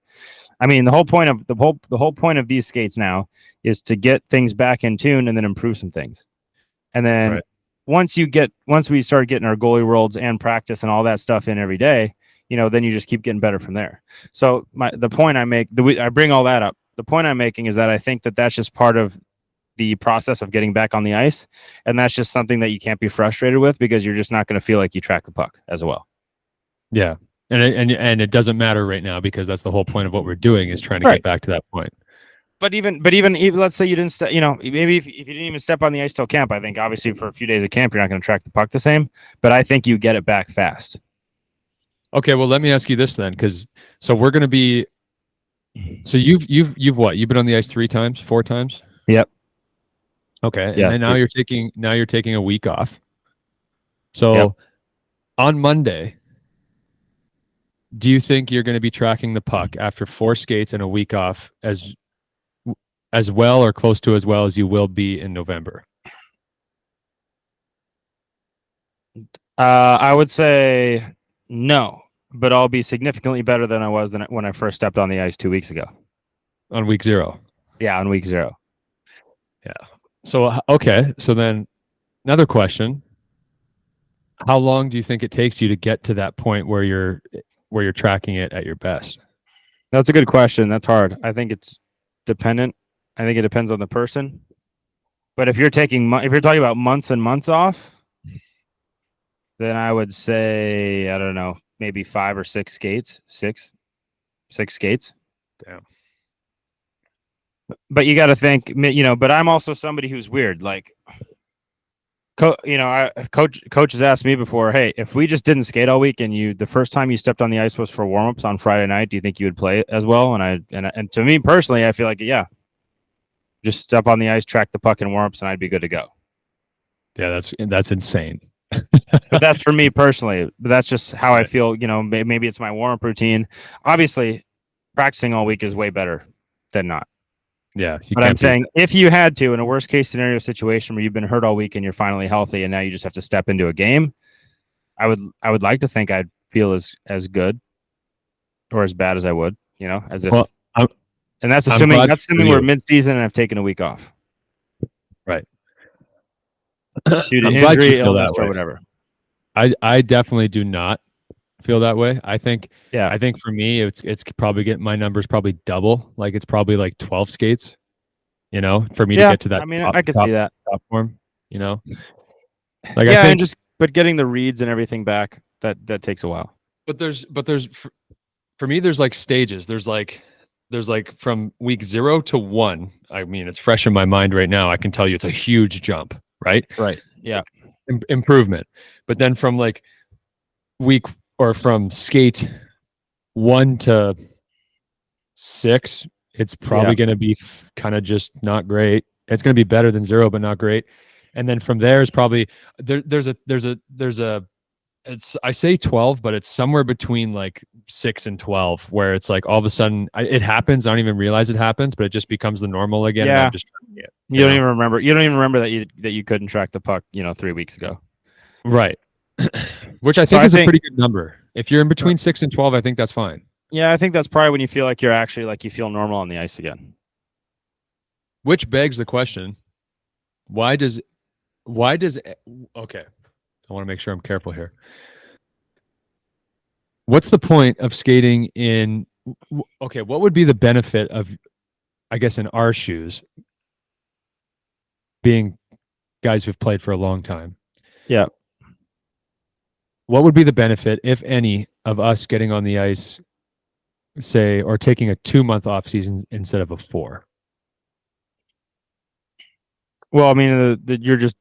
I mean, the whole point of these skates now is to get things back in tune and then improve some things. And then once we start getting our goalie worlds and practice and all that stuff in every day, then you just keep getting better from there. So the point I make, I bring all that up. The point I'm making is that I think that that's just part of the process of getting back on the ice, and that's just something that you can't be frustrated with because you're just not going to feel like you track the puck as well. Yeah, and it doesn't matter right now because that's the whole point of what we're doing is trying to get back to that point. But even let's say you didn't maybe if you didn't even step on the ice till camp, I think obviously for a few days of camp you're not going to track the puck the same, but I think you get it back fast. Okay, well let me ask you this then, because so we're going to be. So you've what? You've been on the ice 3 times, 4 times? Yep. Okay, and then now you're taking a week off. So on Monday, do you think you're going to be tracking the puck after 4 skates and a week off as well or close to as well as you will be in November? I would say no, but I'll be significantly better than I was when I first stepped on the ice 2 weeks ago. On week 0? Yeah, on week 0. Yeah. So, okay. So then another question. How long do you think it takes you to get to that point where you're tracking it at your best? That's a good question. That's hard. I think it's dependent. I think it depends on the person. But if you're talking about months and months off, then I would say, I don't know, maybe 5 or 6 skates. 6 skates. Damn. But you got to think, but I'm also somebody who's weird. Like, coach has asked me before, hey, if we just didn't skate all week and the first time you stepped on the ice was for warmups on Friday night, do you think you would play as well? And to me personally, I feel like, yeah, just step on the ice, track the puck in warmups, and I'd be good to go. Yeah, that's insane. But that's for me personally. But that's just how I feel. Maybe it's my warm-up routine. Obviously, practicing all week is way better than not. Yeah, but I'm saying if you had to, in a worst case scenario situation where you've been hurt all week and you're finally healthy and now you just have to step into a game, I would like to think I'd feel as good or as bad as I would, as if. Well, and that's assuming we're mid-season and I've taken a week off. Right. Due to injury, illness, or whatever. I definitely do not feel that way. I think for me it's probably my numbers probably double. Like it's probably like 12 skates, for me to get to that. I mean, I could see that top form, Like I think, but getting the reads and everything back, that takes a while. But there's for me there's like stages. There's like from week 0 to 1. I mean, it's fresh in my mind right now. I can tell you it's a huge jump, right? Right. Yeah. Improvement. But then from like from skate 1 to 6, it's probably going to be kind of just not great. It's going to be better than 0, but not great. And then from there is probably there's I say 12, but it's somewhere between like 6 and 12, where it's like all of a sudden it happens. I don't even realize it happens, but it just becomes the normal again. Yeah. And I'm just you don't even remember. You don't even remember that you couldn't track the puck, 3 weeks ago. Right. Which I think is a pretty good number. If you're in between 6 and 12, I think that's fine. Yeah, I think that's probably when you feel like you're actually like you feel normal on the ice again. Which begs the question, why does okay, I want to make sure I'm careful here. What's the point of skating in okay, what would be the benefit of, I guess, in our shoes, being guys who've played for a long time? Yeah. What would be the benefit, if any, of us getting on the ice, say, or taking a 2-month off season instead of a 4? Well, I mean, you're just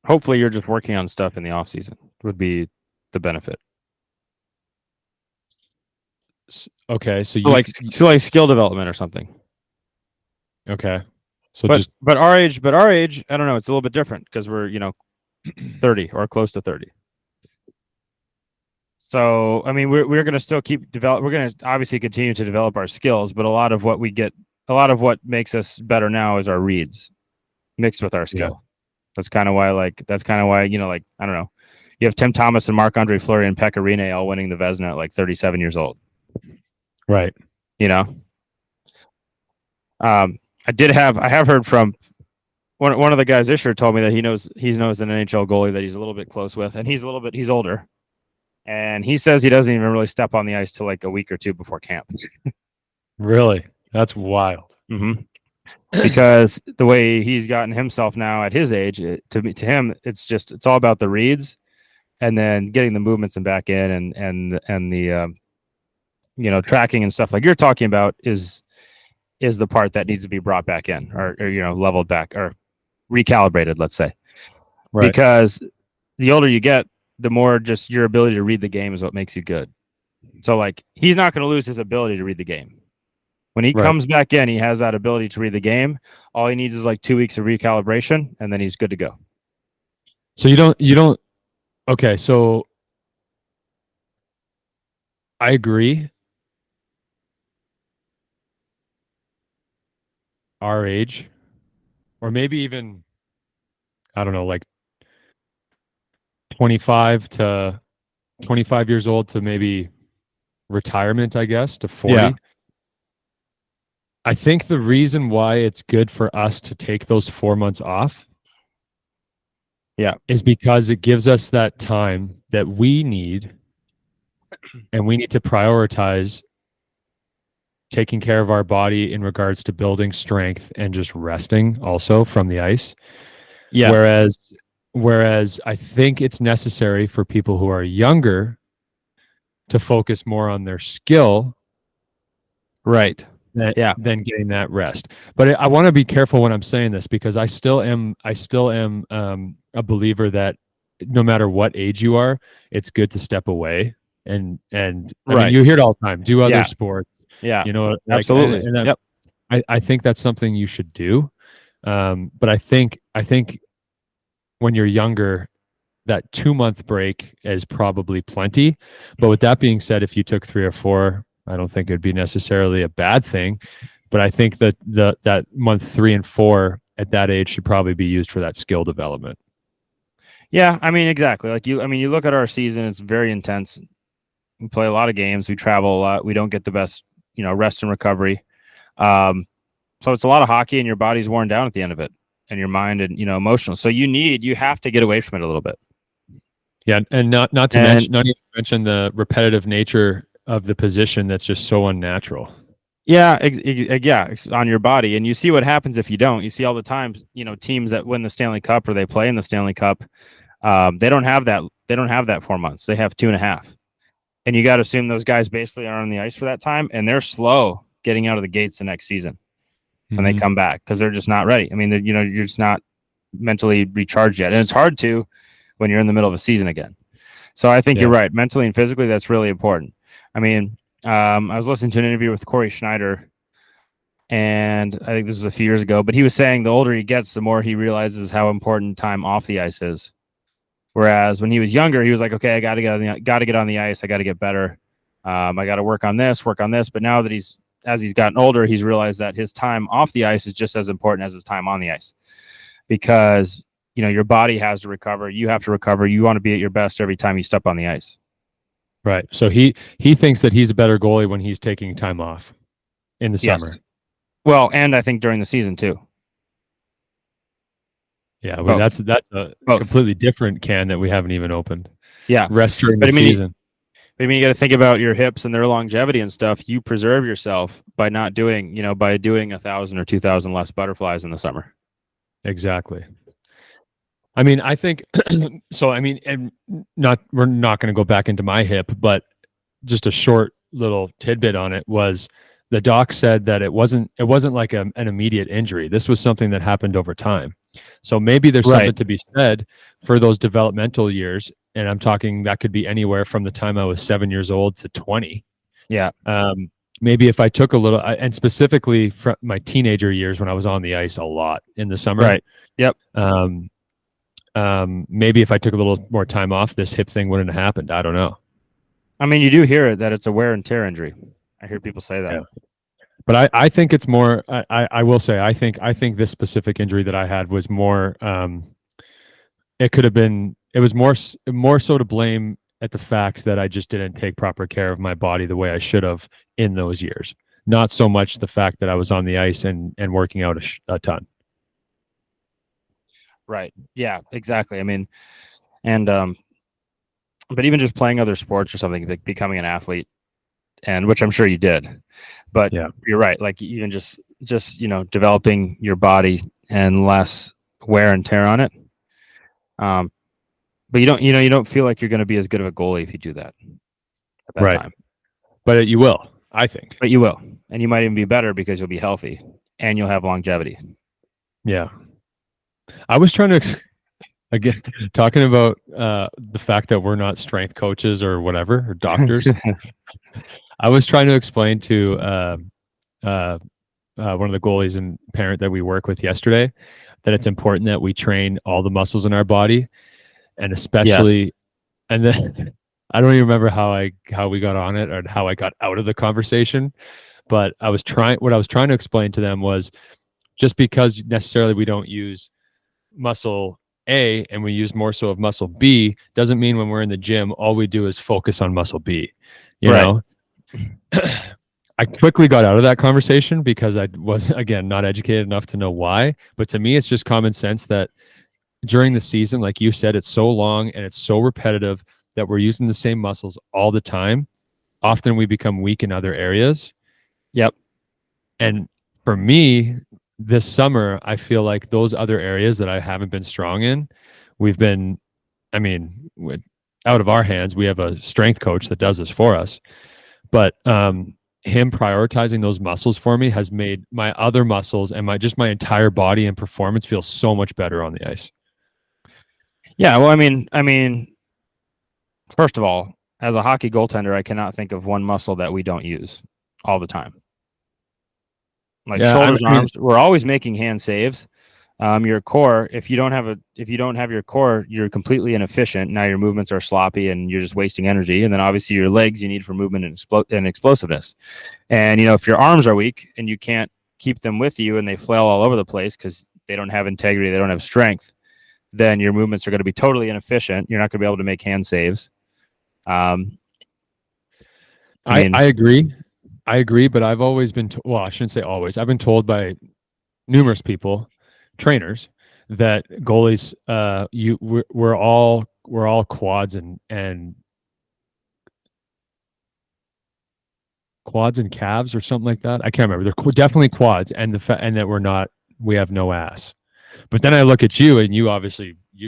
hopefully you're just working on stuff in the off season would be the benefit. Okay, so So like skill development or something. okay, so but our age, I don't know. It's a little bit different because we're 30 or close to 30. So I mean, we're going to still keep develop. We're going to obviously continue to develop our skills, but a lot of what makes us better now is our reads mixed with our skill. Yeah. That's kind of why I don't know. You have Tim Thomas and Marc-Andre Fleury and Pekka Rinne all winning the Vezina at like 37 years old. Right. I have heard from one of the guys this year told me that he knows an NHL goalie that he's a little bit close with, and he's older, and he says he doesn't even really step on the ice till like a week or two before camp. Really? That's wild. Mm-hmm. Because the way he's gotten himself now at his age, to him, it's all about the reads, and then getting the movements and back in, and the tracking and stuff like you're talking about is the part that needs to be brought back in or leveled back or recalibrated, let's say. Right. Because the older you get, the more just your ability to read the game is what makes you good. So like he's not going to lose his ability to read the game. When he comes back in, he has that ability to read the game. All he needs is like 2 weeks of recalibration, and then he's good to go. So you don't okay, so I agree. Our age, or maybe even, I don't know, like 25 years old to maybe retirement, I guess, to 40. Yeah. I think the reason why it's good for us to take those 4 months off is because it gives us that time that we need, and we need to prioritize taking care of our body in regards to building strength and just resting also from the ice. Yeah. Whereas I think it's necessary for people who are younger to focus more on their skill. Right. Than getting that rest. But I want to be careful when I'm saying this, because I still am a believer that no matter what age you are, it's good to step away and I mean, you hear it all the time. Do other sports. Yeah. Absolutely. I think that's something you should do. But I think when you're younger, that 2-month break is probably plenty. But with that being said, if you took 3 or 4, I don't think it'd be necessarily a bad thing. But I think that that month 3 and 4 at that age should probably be used for that skill development. Yeah, I mean, exactly. Like you look at our season; it's very intense. We play a lot of games. We travel a lot. We don't get the best, rest and recovery. So it's a lot of hockey, and your body's worn down at the end of it, and your mind and emotional. So you have to get away from it a little bit. Yeah, and not to mention the repetitive nature of the position that's just so unnatural. Yeah, on your body. And you see what happens if you don't. You see all the times, teams that win the Stanley Cup or they play in the Stanley Cup, they don't have that. They don't have that 4 months. They have 2.5. And you got to assume those guys basically are on the ice for that time, and they're slow getting out of the gates the next season when they come back because they're just not ready. I mean, you're just not mentally recharged yet, and it's hard to when you're in the middle of a season again. So I think you're right. Mentally and physically, that's really important. I mean, I was listening to an interview with Corey Schneider, and I think this was a few years ago, but he was saying the older he gets, the more he realizes how important time off the ice is. Whereas when he was younger, he was like, okay, I got to get on the ice. I got to get better. I got to work on this. But now that as he's gotten older, he's realized that his time off the ice is just as important as his time on the ice, because your body has to recover. You have to recover. You want to be at your best every time you step on the ice. Right. So he thinks that he's a better goalie when he's taking time off in the Yes. summer. Well, and I think during the season too. Yeah, well, Both. that's a Both. completely different can that we haven't even opened. Yeah. Rest during But the I mean, season. you got to think about your hips and their longevity and stuff. You preserve yourself by not doing, by doing 1,000 or 2,000 less butterflies in the summer. Exactly. I mean, I think so. I mean, and we're not going to go back into my hip, but just a short little tidbit on it was the doc said that it wasn't like an immediate injury. This was something that happened over time. So maybe there's something Right. to be said for those developmental years, and I'm talking that could be anywhere from the time I was 7 years old to 20. Yeah. Maybe if I took a little, and specifically from my teenager years when I was on the ice a lot in the summer. Right. Yep. Maybe if I took a little more time off, this hip thing wouldn't have happened. I don't know. I mean, you do hear it that it's a wear and tear injury. I hear people say that. Yeah. But I think it's more. I will say I think this specific injury that I had was more. It could have been. It was more so to blame at the fact that I just didn't take proper care of my body the way I should have in those years. Not so much the fact that I was on the ice and working out a ton. Right. Yeah. Exactly. I mean, and but even just playing other sports or something, like becoming an athlete, and which I'm sure you did, but Yeah. you're right. Like even just developing your body and less wear and tear on it. But you don't feel like you're going to be as good of a goalie if you do that at that time. But you will, I think. But you will, and you might even be better because you'll be healthy and you'll have longevity. Yeah. I was trying to again talking about the fact that we're not strength coaches or whatever or doctors. I was trying to explain to one of the goalies and parent that we work with yesterday that it's important that we train all the muscles in our body, and especially, and then I don't even remember how we got on it or how I got out of the conversation, but what I was trying to explain to them was just because necessarily we don't use muscle A and we use more so of muscle B doesn't mean when we're in the gym all we do is focus on muscle B. You know, I quickly got out of that conversation because I was again not educated enough to know why. But to me, it's just common sense that during the season, like you said, it's so long and it's so repetitive that we're using the same muscles all the time. Often we become weak in other areas. Yep. And for me, this summer, I feel like those other areas that I haven't been strong in, we've been, I mean, out of our hands, we have a strength coach that does this for us. But him prioritizing those muscles for me has made my other muscles and my entire body and performance feel so much better on the ice. Yeah, well, I mean, first of all, as a hockey goaltender, I cannot think of one muscle that we don't use all the time. Like shoulders, arms, we're always making hand saves. Your core, if you don't have your core, you're completely inefficient. Now your movements are sloppy and you're just wasting energy. And then obviously your legs you need for movement and explosiveness. And if your arms are weak and you can't keep them with you and they flail all over the place because they don't have integrity, they don't have strength, then your movements are going to be totally inefficient. You're not going to be able to make hand saves. I agree, but I've always been well, I shouldn't say always. I've been told by numerous people, trainers, that goalies we're all quads and calves or something like that. I can't remember. They're definitely quads, and and that we have no ass. But then I look at you, and you've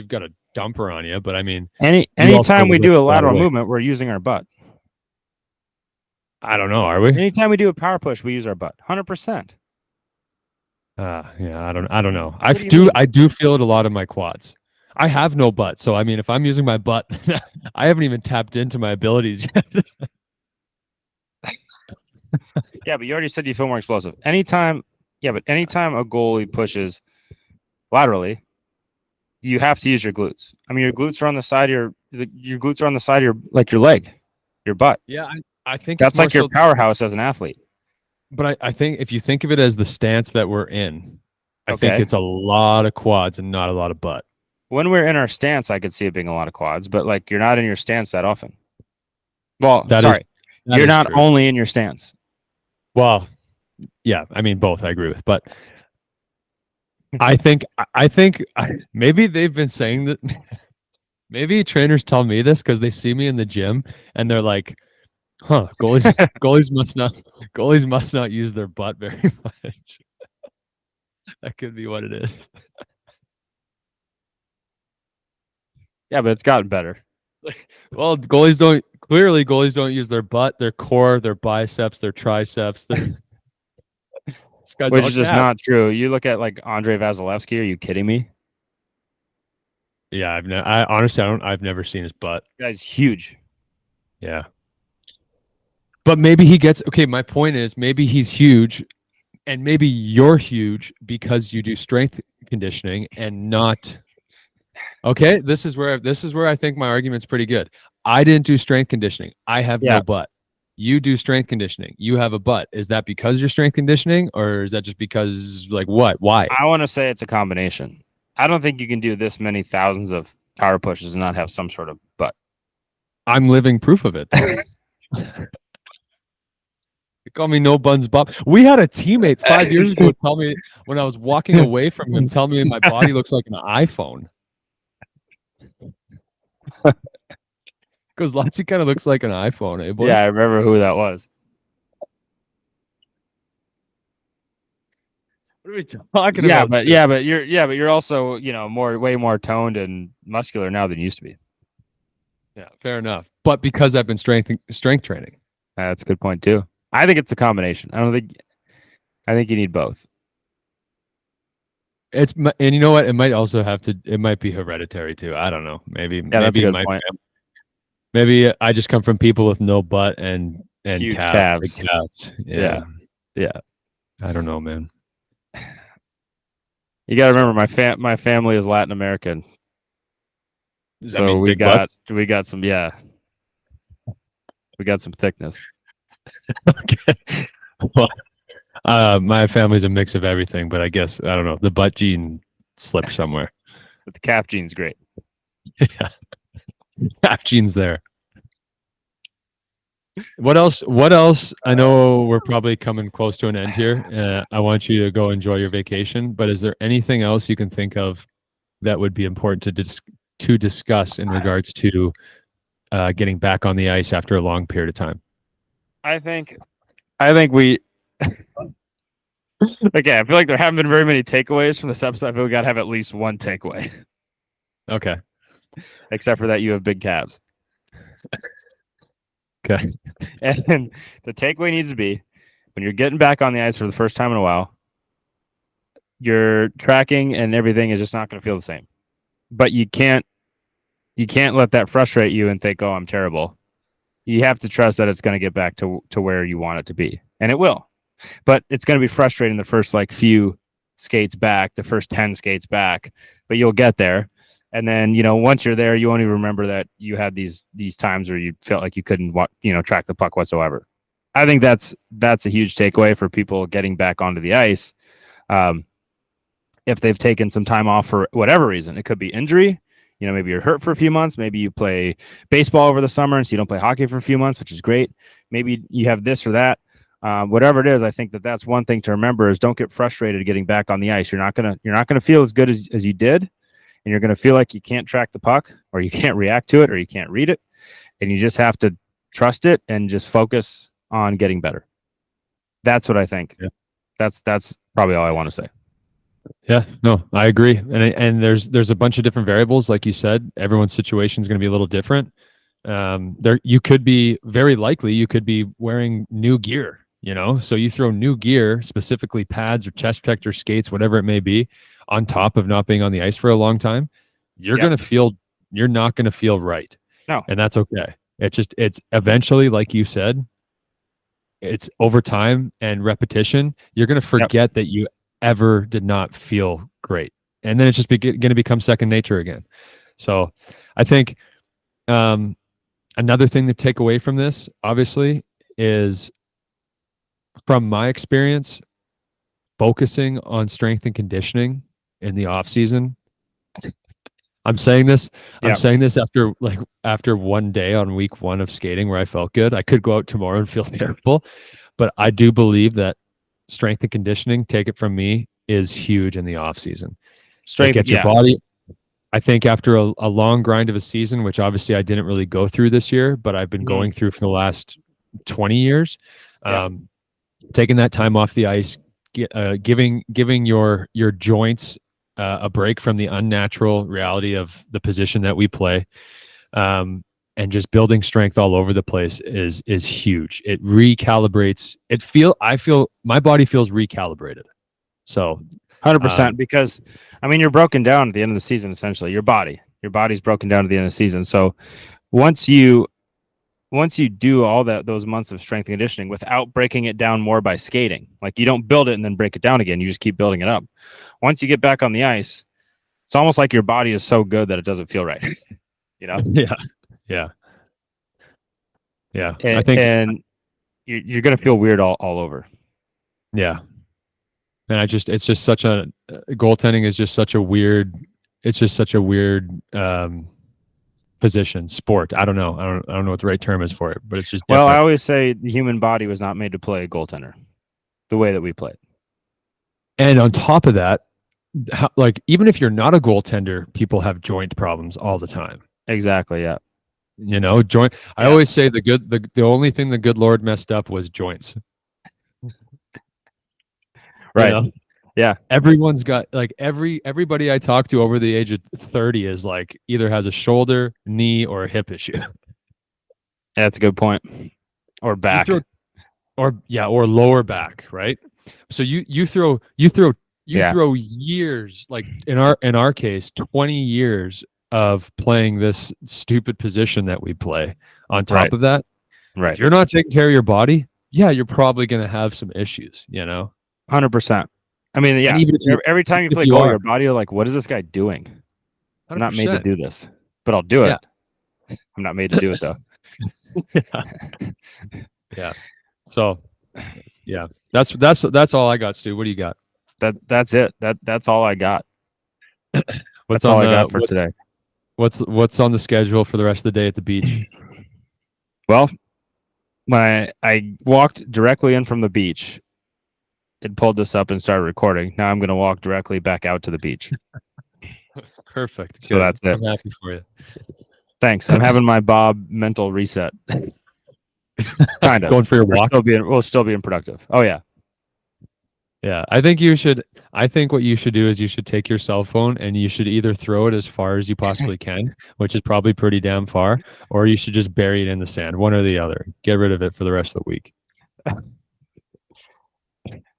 got a dumper on you. But I mean, anytime we do a lateral movement, we're using our butt. I don't know. Are we? Anytime we do a power push, we use our butt. 100%. Yeah. I don't know. I do feel it a lot in my quads. I have no butt, so I mean, if I'm using my butt, I haven't even tapped into my abilities yet. Yeah, but you already said you feel more explosive. Anytime a goalie pushes laterally, you have to use your glutes. I mean, your glutes are on the side of your glutes are on the side of your leg, your butt. Yeah, I think that's like your powerhouse as an athlete. But I think if you think of it as the stance that we're in, I think it's a lot of quads and not a lot of butt. When we're in our stance, I could see it being a lot of quads, but like you're not in your stance that often. Well, That is sorry, that you're is not true. only in your stance. Well, yeah, I mean both I agree with, but I think maybe they've been saying that maybe trainers tell me this because they see me in the gym and they're like, huh, goalies must not goalies must not use their butt very much. That could be what it is. Yeah, but it's gotten better. Well, goalies don't use their butt, their core, their biceps, their triceps. This guy's Which all is just calves. not true. You look at like Andre Vasilevsky. Are you kidding me? Yeah, I honestly I've never seen his butt. Guy's huge. Yeah. But maybe he gets okay, my point is maybe he's huge and maybe you're huge because you do strength conditioning and not okay, this is where I think my argument's pretty good. I didn't do strength conditioning. I have Yeah, no butt. You do strength conditioning. You have a butt. Is that because you're strength conditioning or is that just because like what? Why? I want to say it's a combination. I don't think you can do this many thousands of power pushes and not have some sort of butt. I'm living proof of it though. They call me no buns Bob. We had a teammate 5 years ago tell me when I was walking away from him, tell me my body looks like an iPhone. Because Lotsie kind of looks like an iPhone, eh, boys? Yeah, I remember who that was. What are we talking Yeah, about? but Stu? you're also way more toned and muscular now than you used to be. Yeah, fair enough. But because I've been strength training. That's a good point too. I think it's a combination. I think you need both. And you know what? It might also have to. It might be hereditary too. I don't know. Maybe Yeah, that's a maybe good point. maybe I just come from people with no butt and Huge big calves. calves. Yeah. Yeah. I don't know, man. You got to remember my family is Latin American. Does that So mean we big got butts? we got some we got some thickness. Okay. Well, my family's a mix of everything, but I guess I don't know. The butt gene slipped somewhere. But the calf gene's great. Yeah, half genes there. What else? What else? I know we're probably coming close to an end here. I want you to go enjoy your vacation, but is there anything else you can think of that would be important to discuss in regards to getting back on the ice after a long period of time? I think we okay, I feel like there haven't been very many takeaways from this episode. I feel we gotta have at least one takeaway. Okay. Except for that you have big calves. Okay. And the takeaway needs to be when you're getting back on the ice for the first time in a while, your tracking and everything is just not going to feel the same. But you can't let that frustrate you and think, "Oh, I'm terrible." You have to trust that it's going to get back to where you want it to be, and it will. But it's going to be frustrating the first few skates back, the first 10 skates back, but you'll get there. And then, once you're there, you won't even remember that you had these times where you felt like you couldn't, track the puck whatsoever. I think that's a huge takeaway for people getting back onto the ice. If they've taken some time off for whatever reason, it could be injury. Maybe you're hurt for a few months. Maybe you play baseball over the summer, and so you don't play hockey for a few months, which is great. Maybe you have this or that. Whatever it is, I think that's one thing to remember is don't get frustrated getting back on the ice. You're not gonna feel as good as you did, and you're gonna feel like you can't track the puck, or you can't react to it, or you can't read it, and you just have to trust it and just focus on getting better. That's what I think. Yeah. That's probably all I want to say. Yeah, no, I agree. And there's a bunch of different variables, like you said. Everyone's situation is going to be a little different. You could be very likely you could be wearing new gear, so you throw new gear, specifically pads or chest protector, skates, whatever it may be, on top of not being on the ice for a long time. You're not going to feel right. No. And that's okay. It's eventually, like you said, it's over time and repetition. You're going to forget that you ever did not feel great. And then it's just going to become second nature again. So I think another thing to take away from this, obviously, is from my experience, focusing on strength and conditioning in the off season I'm saying this. Yeah. I'm saying this after one day on week one of skating where I felt good. I could go out tomorrow and feel terrible, but I do believe that strength and conditioning, take it from me, is huge in the off season. It Strength, gets your yeah. body. I think after a long grind of a season, which obviously I didn't really go through this year, but I've been Mhm. going through for the last 20 years, Yeah. taking that time off the ice, giving your joints a break from the unnatural reality of the position that we play, and just building strength all over the place is huge. It recalibrates. I feel my body feels recalibrated. So 100%, because I mean, you're broken down at the end of the season. Essentially, your body's broken down at the end of the season. So once you do all those months of strength and conditioning without breaking it down more by skating, like you don't build it and then break it down again, you just keep building it up. Once you get back on the ice, it's almost like your body is so good that it doesn't feel right. yeah. And, I think you're gonna feel weird all over. Yeah. And it's just such a goaltending is just such a weird. It's just such a weird position, sport. I don't know. I don't know what the right term is for it, but it's just. Well, I always say the human body was not made to play goaltender the way that we play. And on top of that, like even if you're not a goaltender, people have joint problems all the time. Exactly. Yeah. Joint. Yeah. I always say the only thing the good Lord messed up was joints. Right. Yeah. Everyone's got like everybody I talk to over the age of 30 is like either has a shoulder, knee, or a hip issue. Yeah, that's a good point. Or back. Or lower back, right? So you throw years, like in our case, 20 years of playing this stupid position that we play on top of that. Right. If you're not taking care of your body, you're probably going to have some issues, 100%. I mean, yeah. Even every time you play goal, your body, you're like, what is this guy doing? 100%. I'm not made to do this, but I'll do it. I'm not made to do it though. Yeah. So, yeah, that's all I got, Stu. What do you got? That's it. That's all I got. That's all I got for today. What's on the schedule for the rest of the day at the beach? Well, when I walked directly in from the beach, it pulled this up and started recording. Now I'm going to walk directly back out to the beach. Perfect. So that's it. I'm happy for you. Thanks. I'm having my Bob mental reset. Kind of. Going for your walk? We'll still be productive. Oh, yeah. Yeah. I think what you should do is you should take your cell phone and you should either throw it as far as you possibly can, which is probably pretty damn far, or you should just bury it in the sand, one or the other. Get rid of it for the rest of the week.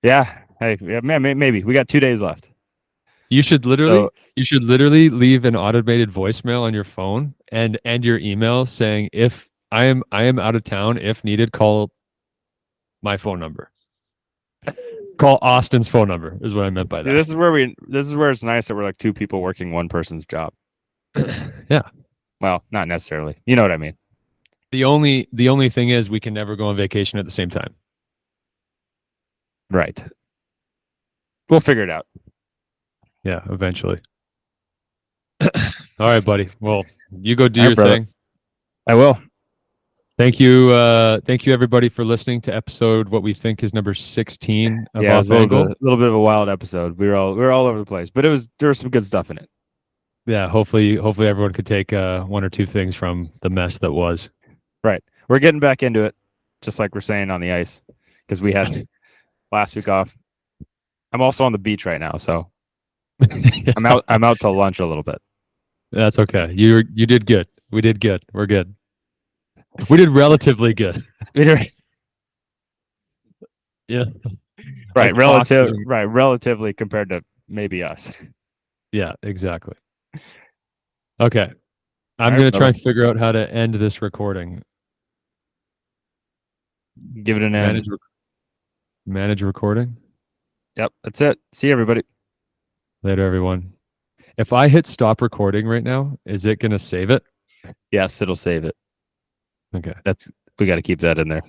Yeah. Hey, man, maybe. We got 2 days left. You should literally leave an automated voicemail on your phone and your email saying, if I am out of town, if needed, call my phone number. Call Austin's phone number is what I meant by that. This is where it's nice that we're like two people working one person's job. Yeah. Well, not necessarily. You know what I mean? The only thing is we can never go on vacation at the same time. Right. We'll figure it out. Yeah, eventually. All right, buddy. Well, you go do your thing. I will. Thank you everybody for listening to episode what we think is number 16 of it was Off a Angle. little bit of a wild episode. We were all over the place, but there was some good stuff in it. Yeah, hopefully everyone could take one or two things from the mess that was. Right. We're getting back into it, just like we're saying on the ice, because we had last week off. I'm also on the beach right now, so I'm out to lunch a little bit. That's okay. You did good. We did good. We're good. We did relatively good. Yeah. Right. Relatively compared to maybe us. Yeah, exactly. Okay. I'm going to try and figure out how to end this recording. Give it an end. Manage recording. Yep. That's it. See you, everybody. Later, everyone. If I hit stop recording right now, is it going to save it? Yes, it'll save it. Okay. We got to keep that in there.